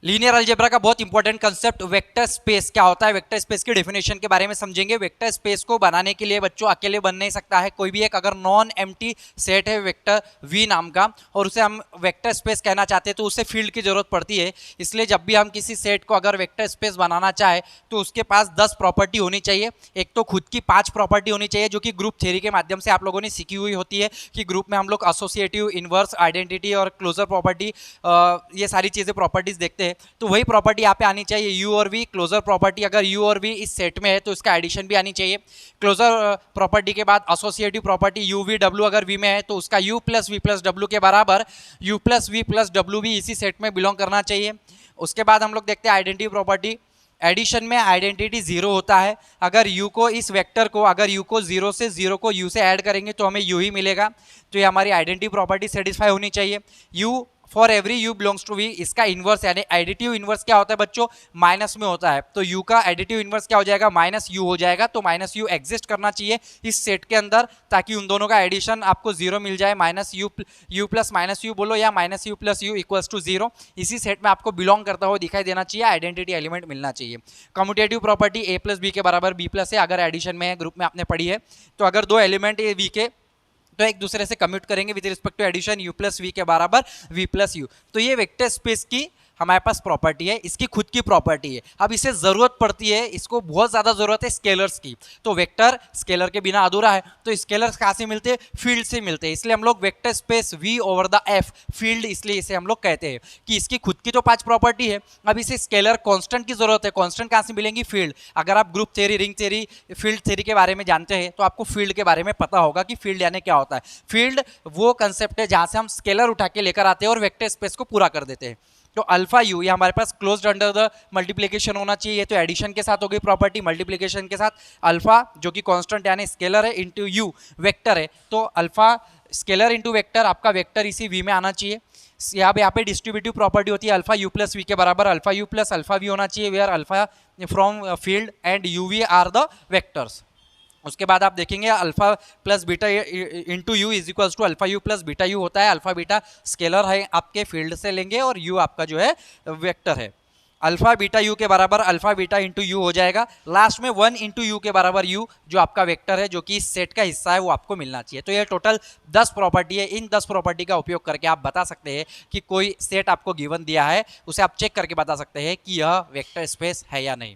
Linear algebra का बहुत important concept vector space क्या होता है, वेक्टर स्पेस की डेफिनेशन के बारे में समझेंगे। वेक्टर स्पेस को बनाने के लिए बच्चों अकेले बन नहीं सकता है, कोई भी एक अगर नॉन एम्प्टी सेट है वेक्टर वी नाम का और उसे हम वेक्टर स्पेस कहना चाहते हैं तो उसे फील्ड की जरूरत पड़ती है। इसलिए जब भी हम किसी सेट को अगर वेक्टर स्पेस बनाना चाहे तो उसके पास 10 प्रॉपर्टी होनी चाहिए। एक तो खुद की 5 प्रॉपर्टी होनी चाहिए जो कि ग्रुप थ्योरी के माध्यम से आप लोगों ने सीखी हुई होती है कि ग्रुप में हम लोग एसोसिएटिव, इनवर्स, आइडेंटिटी और क्लोजर प्रॉपर्टी ये सारी चीजें प्रॉपर्टीज देखते हैं। तो वही प्रॉपर्टी यहाँ पे आनी चाहिए, यू और वी क्लोजर प्रॉपर्टी। अगर यू और वी इस सेट में है तो इसका एडिशन भी आनी चाहिए। क्लोजर प्रॉपर्टी के बाद associative property U V W अगर वी में है तो उसका U plus V plus W के बराबर U plus V plus W भी इसी सेट में बिलोंग करना चाहिए। उसके बाद हम लोग देखते हैं आइडेंटिटी प्रॉपर्टी। एडिशन में आइडेंटिटी जीरो होता है। अगर यू को इस वेक्टर को अगर यू को जीरो से जीरो को यू से ऐड करेंगे तो हमें यू ही मिलेगा। तो ये हमारी आइडेंटिटी प्रॉपर्टी सेटिस्फाई होनी चाहिए। U for every U belongs to V, इसका इनवर्स यानी एडिटिव इनवर्स क्या होता है बच्चों, माइनस में होता है। तो यू का एडिटिव इनवर्स क्या हो जाएगा, माइनस यू हो जाएगा। तो माइनस यू एग्जिस्ट करना चाहिए इस सेट के अंदर ताकि उन दोनों का एडिशन आपको जीरो मिल जाए। Minus U U plus minus U बोलो या minus U plus U equals to zero, इसी सेट में आपको बिलोंग करता हुआ दिखाई देना चाहिए, आइडेंटिटी एलिमेंट मिलना चाहिए। कम्यूटेटिव प्रॉपर्टी ए प्लस बी के बराबर बी प्लस है, अगर एडिशन में है, ग्रुप में आपने पढ़ी है। तो अगर दो एलिमेंट ए वी के तो एक दूसरे से कम्यूट करेंगे with respect to addition, U plus V के बराबर वी प्लस यू। तो ये वेक्टर स्पेस की हमारे पास प्रॉपर्टी है, इसकी खुद की प्रॉपर्टी है। अब इसे जरूरत पड़ती है, इसको बहुत ज्यादा जरूरत है स्केलर्स की। तो वेक्टर स्केलर के बिना अधूरा है। तो स्केलर्स कहाँ से मिलते हैं, फील्ड से मिलते हैं। इसलिए हम लोग vector space V over the F field, इसलिए इसे हम लोग कहते हैं कि इसकी खुद की तो 5 प्रॉपर्टी है। अब इसे स्केलर कॉन्स्टेंट की जरूरत है। कॉन्स्टेंट कहाँ से मिलेंगी, फील्ड। अगर आप group theory, ring theory, field theory के बारे में जानते हैं तो आपको फील्ड के बारे में पता होगा कि फील्ड यानी क्या होता है। फील्ड वो कंसेप्ट है जहां से हम स्केलर उठा के लेकर आते हैं और वेक्टर स्पेस को पूरा कर देते हैं। तो अल्फा यू ये हमारे पास क्लोज्ड अंडर द मल्टीप्लिकेशन होना चाहिए। ये तो एडिशन के साथ हो गई प्रॉपर्टी, मल्टीप्लिकेशन के साथ अल्फा जो कि कांस्टेंट यानी स्केलर है इंटू यू वेक्टर है। तो अल्फा स्केलर इंटू वेक्टर, आपका वेक्टर इसी वी में आना चाहिए। यहाँ पे डिस्ट्रीब्यूटिव प्रॉपर्टी होती है अल्फा यू प्लस वी के बराबर alpha U plus alpha V होना चाहिए, where alpha from field and U V are the vectors. उसके बाद आप देखेंगे alpha plus beta into U is equals to alpha U plus beta U होता है। अल्फा बीटा स्केलर है, आपके फील्ड से लेंगे और यू आपका जो है वेक्टर है। अल्फा बीटा यू के बराबर अल्फा बीटा इंटू यू हो जाएगा। लास्ट में 1 इंटू यू के बराबर यू जो आपका वेक्टर है, जो कि इस सेट का हिस्सा है, वो आपको मिलना चाहिए। तो ये टोटल 10 प्रॉपर्टी है। इन 10 प्रॉपर्टी का उपयोग करके आप बता सकते हैं कि कोई सेट आपको गिवन दिया है, उसे आप चेक करके बता सकते हैं कि यह वेक्टर स्पेस है या नहीं।